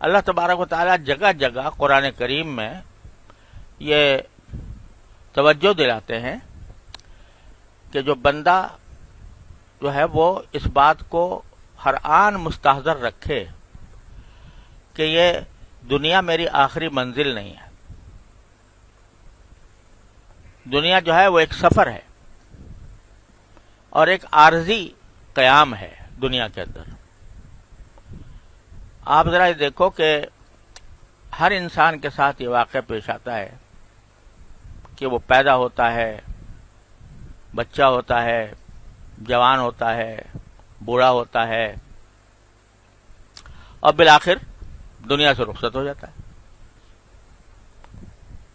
اللہ تبارک و تعالیٰ جگہ جگہ قرآن کریم میں یہ توجہ دلاتے ہیں کہ جو بندہ جو ہے وہ اس بات کو ہر آن مستحضر رکھے کہ یہ دنیا میری آخری منزل نہیں ہے. دنیا جو ہے وہ ایک سفر ہے اور ایک عارضی قیام ہے دنیا کے اندر. آپ ذرا یہ دیکھو کہ ہر انسان کے ساتھ یہ واقعہ پیش آتا ہے کہ وہ پیدا ہوتا ہے، بچہ ہوتا ہے، جوان ہوتا ہے، بوڑھا ہوتا ہے اور بالآخر دنیا سے رخصت ہو جاتا ہے.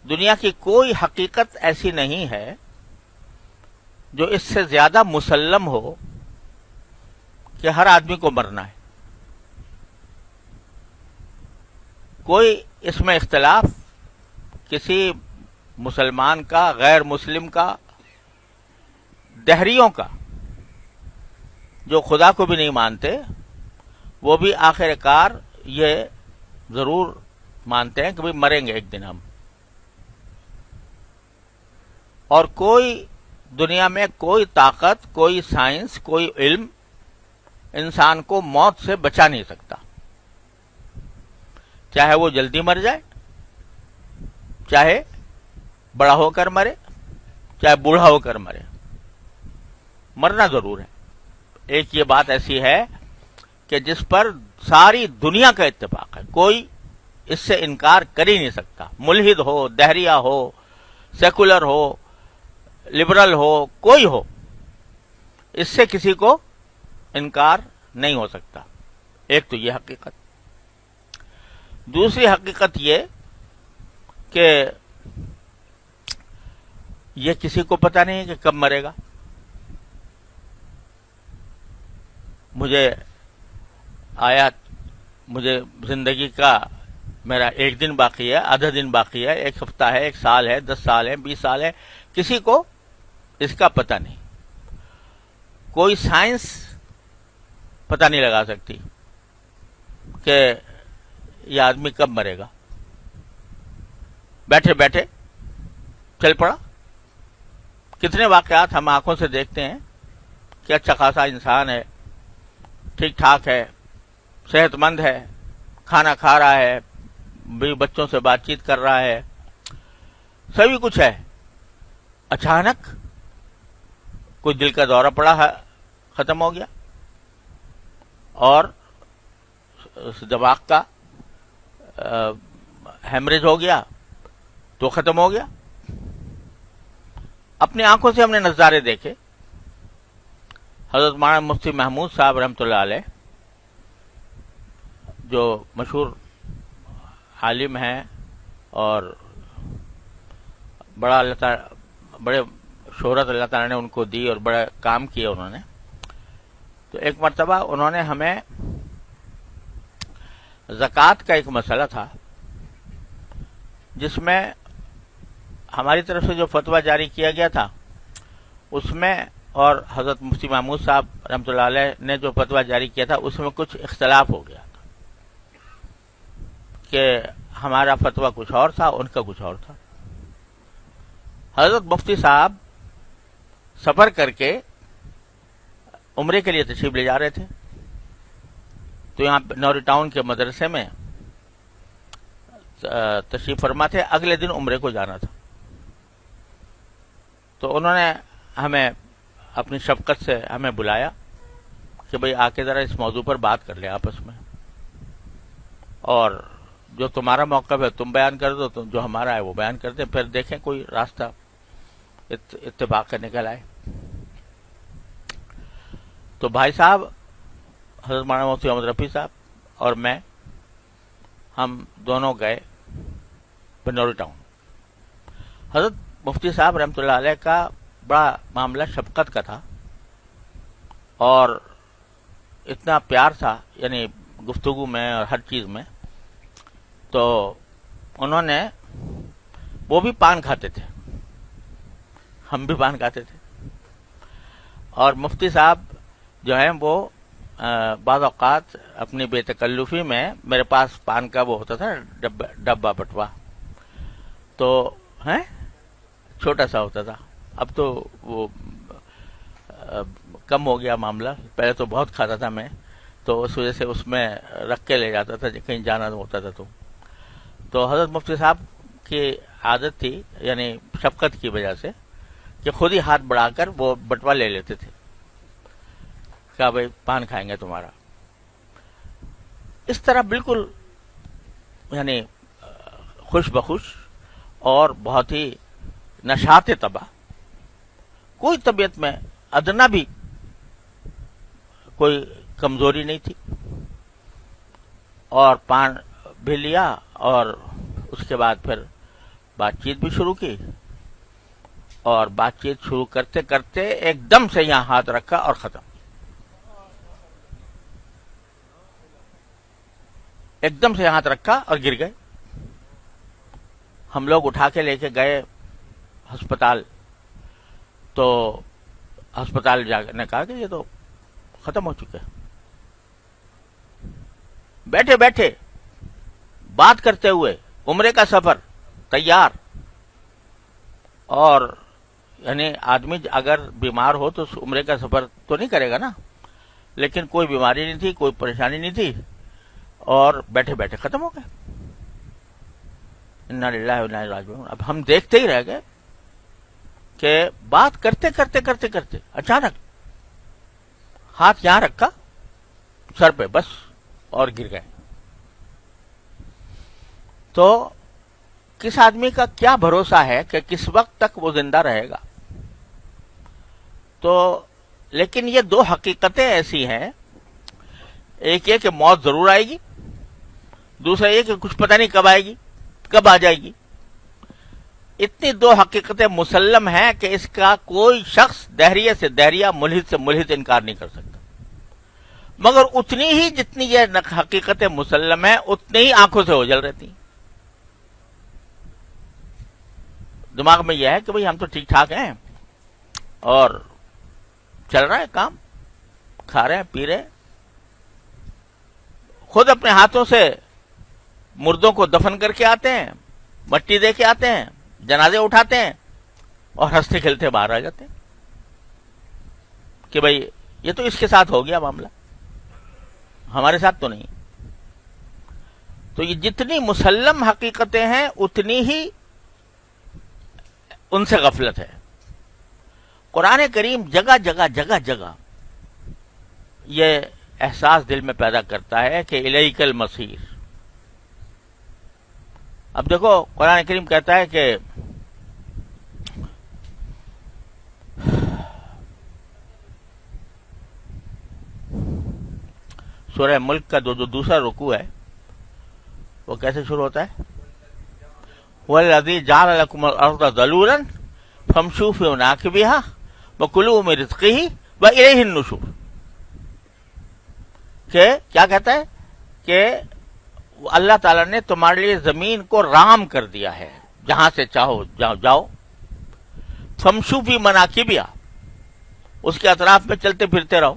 دنیا کی کوئی حقیقت ایسی نہیں ہے جو اس سے زیادہ مسلم ہو کہ ہر آدمی کو مرنا ہے. کوئی اس میں اختلاف کسی مسلمان کا، غیر مسلم کا، دہریوں کا جو خدا کو بھی نہیں مانتے، وہ بھی آخر کار یہ ضرور مانتے ہیں کہ بھئی مریں گے ایک دن ہم. اور کوئی دنیا میں کوئی طاقت، کوئی سائنس، کوئی علم انسان کو موت سے بچا نہیں سکتا. چاہے وہ جلدی مر جائے، چاہے بڑا ہو کر مرے، چاہے بوڑھا ہو کر مرے، مرنا ضرور ہے. ایک یہ بات ایسی ہے کہ جس پر ساری دنیا کا اتفاق ہے، کوئی اس سے انکار کر ہی نہیں سکتا. ملحد ہو، دہریہ ہو، سیکولر ہو، لبرل ہو، کوئی ہو، اس سے کسی کو انکار نہیں ہو سکتا. ایک تو یہ حقیقت. دوسری حقیقت یہ کہ یہ کسی کو پتہ نہیں کہ کب مرے گا. مجھے زندگی کا میرا ایک دن باقی ہے، آدھا دن باقی ہے، ایک ہفتہ ہے، ایک سال ہے، 10 سال ہے، 20 سال ہے، کسی کو اس کا پتہ نہیں. کوئی سائنس پتہ نہیں لگا سکتی کہ یہ آدمی کب مرے گا. بیٹھے بیٹھے چل پڑا. کتنے واقعات ہم آنکھوں سے دیکھتے ہیں کہ اچھا خاصا انسان ہے، ٹھیک ٹھاک ہے، صحت مند ہے، کھانا کھا رہا ہے، بھی بچوں سے بات چیت کر رہا ہے، سبھی کچھ ہے. اچانک کوئی دل کا دورہ پڑا ہے، ختم ہو گیا، اور دماغ کا ہیمریج ہو گیا تو ختم ہو گیا. اپنی آنکھوں سے ہم نے نظارے دیکھے. حضرت مولانا مفتی محمود صاحب رحمۃ اللہ علیہ جو مشہور عالم ہیں اور بڑے شہرت اللہ تعالیٰ نے ان کو دی اور بڑا کام کیا انہوں نے. تو ایک مرتبہ انہوں نے ہمیں زکوٰۃ کا ایک مسئلہ تھا جس میں ہماری طرف سے جو فتویٰ جاری کیا گیا تھا اس میں، اور حضرت مفتی محمود صاحب رحمۃ اللہ علیہ نے جو فتویٰ جاری کیا تھا اس میں کچھ اختلاف ہو گیا تھا کہ ہمارا فتویٰ کچھ اور تھا، ان کا کچھ اور تھا. حضرت مفتی صاحب سفر کر کے عمرے کے لیے تشریف لے جا رہے تھے. تو یہاں نوری ٹاؤن کے مدرسے میں تشریف فرما تھے، اگلے دن عمرے کو جانا تھا. تو انہوں نے ہمیں اپنی شفقت سے ہمیں بلایا کہ بھئی آ کے ذرا اس موضوع پر بات کر لیں آپس میں، اور جو تمہارا موقف ہے تم بیان کر دو، جو ہمارا ہے وہ بیان کر دیں، پھر دیکھیں کوئی راستہ اتفاق کا نکل آئے. تو بھائی صاحب حضرت مولانا مفتی محمد رفیع صاحب اور میں، ہم دونوں گئے بنوری ٹاؤن. حضرت مفتی صاحب رحمۃ اللہ علیہ کا بڑا معاملہ شفقت کا تھا اور اتنا پیار تھا، یعنی گفتگو میں اور ہر چیز میں. تو انہوں نے، وہ بھی پان کھاتے تھے، ہم بھی پان کھاتے تھے، اور مفتی صاحب جو ہیں وہ بعض اوقات اپنی بے تکلفی میں میرے پاس پان کا وہ ہوتا تھا ڈبہ بٹوا، تو ہے چھوٹا سا ہوتا تھا، اب تو وہ کم ہو گیا معاملہ، پہلے تو بہت کھاتا تھا میں، تو اس وجہ سے اس میں رکھ کے لے جاتا تھا کہیں جانا ہوتا تھا تو حضرت مفتی صاحب کی عادت تھی، یعنی شفقت کی وجہ سے، کہ خود ہی ہاتھ بڑھا کر وہ بٹوا لے لیتے تھے، کہا بھائی پان کھائیں گے تمہارا. اس طرح بالکل یعنی خوش بخوش اور بہت ہی نشاط طبع، کوئی طبیعت میں ادنا بھی کوئی کمزوری نہیں تھی، اور پان بھی لیا اور اس کے بعد پھر بات چیت بھی شروع کی، اور بات چیت شروع کرتے کرتے ایک دم سے یہاں ہاتھ رکھا اور ختم، ایک دم سے ہاتھ رکھا اور گر گئے. ہم لوگ اٹھا کے لے کے گئے ہسپتال، تو ہسپتال جا نے کہا کہ یہ تو ختم ہو چکے. بیٹھے بیٹھے بات کرتے ہوئے عمرے کا سفر تیار، اور یعنی آدمی اگر بیمار ہو تو عمرے کا سفر تو نہیں کرے گا نا، لیکن کوئی بیماری نہیں تھی، کوئی پریشانی نہیں تھی، اور بیٹھے بیٹھے ختم ہو گئے. انا للہ و انا الیہ راجعون. اب ہم دیکھتے ہی رہ گئے کہ بات کرتے کرتے کرتے کرتے اچانک ہاتھ یہاں رکھا سر پہ بس اور گر گئے. تو کس آدمی کا کیا بھروسہ ہے کہ کس وقت تک وہ زندہ رہے گا؟ تو لیکن یہ دو حقیقتیں ایسی ہیں، ایک یہ کہ موت ضرور آئے گی، دوسرا یہ کہ کچھ پتہ نہیں کب آئے گی، کب آ جائے گی. اتنی دو حقیقتیں مسلم ہیں کہ اس کا کوئی شخص دہریے سے دہریہ، ملحد سے ملحد انکار نہیں کر سکتا. مگر اتنی ہی جتنی یہ حقیقتیں مسلم ہیں، اتنی ہی آنکھوں سے اوجھل رہتی ہیں. دماغ میں یہ ہے کہ بھئی ہم تو ٹھیک ٹھاک ہیں اور چل رہا ہے کام، کھا رہے ہیں پی رہے ہیں، خود اپنے ہاتھوں سے مردوں کو دفن کر کے آتے ہیں، مٹی دے کے آتے ہیں، جنازے اٹھاتے ہیں، اور ہنستے کھیلتے باہر آ جاتے ہیں کہ بھئی یہ تو اس کے ساتھ ہو گیا معاملہ، ہمارے ساتھ تو نہیں. تو یہ جتنی مسلم حقیقتیں ہیں اتنی ہی ان سے غفلت ہے. قرآن کریم جگہ جگہ جگہ جگہ یہ احساس دل میں پیدا کرتا ہے کہ الیک المصیر. اب دیکھو قرآن کریم کہتا ہے کہ سورہ ملک کا جو دوسرا رکوع ہے وہ کیسے شروع ہوتا ہے؟ وَالَّذِي جَعَلَ لَكُمُ الْأَرْضَ ذَلُولًا فَامْشُوا فِي مَنَاكِبِهَا وَكُلُوا مِن رِزْقِهِ وَإِلَيْهِ النُّشُورُ. کہ کیا کہتا ہے کہ اللہ تعالیٰ نے تمہارے لیے زمین کو رام کر دیا ہے، جہاں سے چاہو جاؤ. فَامْشُوا فِي مَنَاكِبِهَا، اس کے اطراف میں چلتے پھرتے رہو.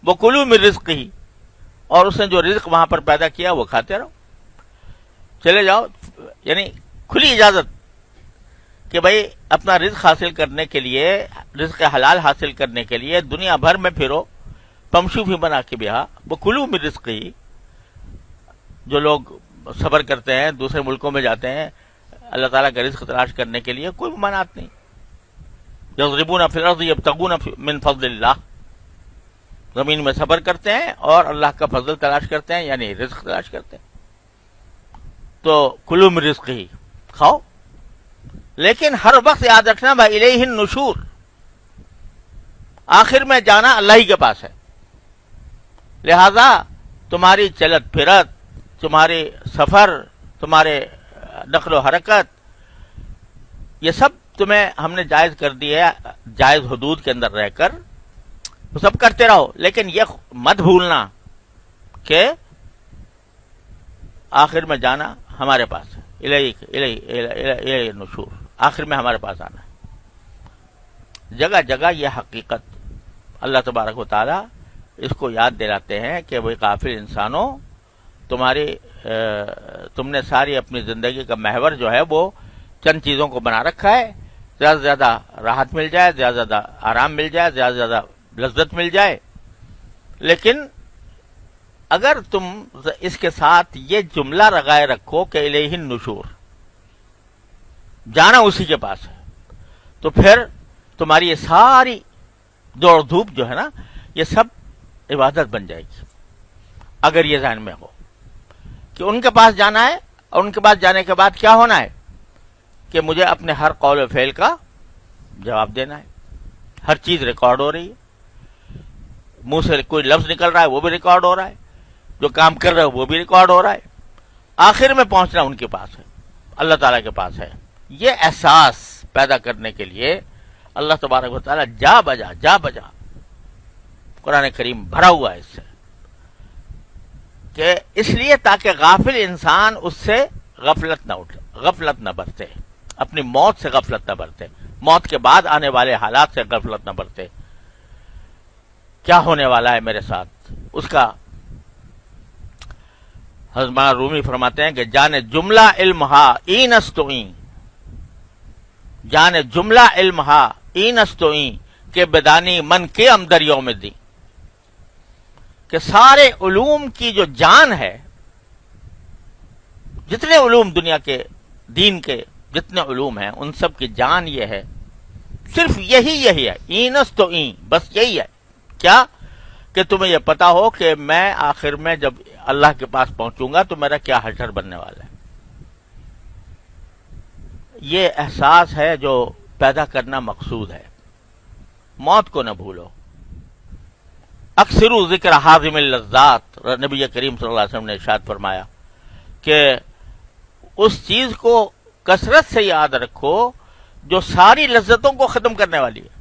وَكُلُوا مِن رِزْقِهِ، اور اس نے جو رزق وہاں پر پیدا کیا وہ کھاتے رہو، چلے جاؤ. یعنی کھلی اجازت کہ بھائی اپنا رزق حاصل کرنے کے لیے، رزق حلال حاصل کرنے کے لیے دنیا بھر میں پھرو. فَامْشُوا فِي مَنَاكِبِهَا وَكُلُوا مِن رِزْقِهِ. جو لوگ سفر کرتے ہیں، دوسرے ملکوں میں جاتے ہیں اللہ تعالیٰ کا رزق تلاش کرنے کے لیے، کوئی ممانعت نہیں. يَضْرِبُونَ فِي الْأَرْضِ يَبْتَغُونَ مِن فَضْلِ اللَّهِ، زمین میں سفر کرتے ہیں اور اللہ کا فضل تلاش کرتے ہیں، یعنی رزق تلاش کرتے ہیں. تو کلوا من رزقہ، کھاؤ، لیکن ہر وقت یاد رکھنا وَإِلَيْهِ النُّشُورُ، آخر میں جانا اللہ ہی کے پاس ہے. لہذا تمہاری چلت پھرت، تمہاری سفر، تمہارے نقل و حرکت، یہ سب تمہیں ہم نے جائز کر دی ہے، جائز حدود کے اندر رہ کر وہ سب کرتے رہو. لیکن یہ مت بھولنا کہ آخر میں جانا ہمارے پاس ہے. الیہ النشور، آخر میں ہمارے پاس آنا ہے. جگہ جگہ یہ حقیقت اللہ تبارک و تعالی اس کو یاد دلاتے ہیں کہ بھئی غافل انسانوں، تم نے ساری اپنی زندگی کا محور جو ہے وہ چند چیزوں کو بنا رکھا ہے، زیادہ سے زیادہ راحت مل جائے، زیادہ سے زیادہ آرام مل جائے، زیادہ سے زیادہ لذت مل جائے، لیکن اگر تم اس کے ساتھ یہ جملہ لگائے رکھو کہ الیہ النشور، جانا اسی کے پاس ہے، تو پھر تمہاری یہ ساری دوڑ دھوپ جو ہے نا، یہ سب عبادت بن جائے گی، اگر یہ ذہن میں ہو کہ ان کے پاس جانا ہے، اور ان کے پاس جانے کے بعد کیا ہونا ہے کہ مجھے اپنے ہر قول و فعل کا جواب دینا ہے، ہر چیز ریکارڈ ہو رہی ہے، منہ سے کوئی لفظ نکل رہا ہے وہ بھی ریکارڈ ہو رہا ہے، جو کام کر رہے ہو وہ بھی ریکارڈ ہو رہا ہے، آخر میں پہنچنا ان کے پاس ہے، اللہ تعالیٰ کے پاس ہے۔ یہ احساس پیدا کرنے کے لیے اللہ تبارک و تعالیٰ جا بجا قرآن کریم بھرا ہوا ہے اس سے، کہ اس لیے تاکہ غافل انسان اس سے غفلت نہ برتے، اپنی موت سے غفلت نہ برتے، موت کے بعد آنے والے حالات سے غفلت نہ برتے، کیا ہونے والا ہے میرے ساتھ اس کا۔ حضرت مولانا رومی فرماتے ہیں کہ جانے جملہ علمہا اینستوئیں، جانے جملہ علمہا اینستوئیں کہ بدانی من کے اندر یوم الدین، کہ سارے علوم کی جو جان ہے، جتنے علوم دنیا کے دین کے جتنے علوم ہیں ان سب کی جان یہ ہے، صرف یہی ہے، اینستوئیں، بس یہی ہے، کیا کہ تمہیں یہ پتا ہو کہ میں آخر میں جب اللہ کے پاس پہنچوں گا تو میرا کیا حشر بننے والا ہے۔ یہ احساس ہے جو پیدا کرنا مقصود ہے، موت کو نہ بھولو۔ اکثروا ذکر حازم اللذات، نبی کریم صلی اللہ علیہ وسلم نے ارشاد فرمایا کہ اس چیز کو کثرت سے یاد رکھو جو ساری لذتوں کو ختم کرنے والی ہے۔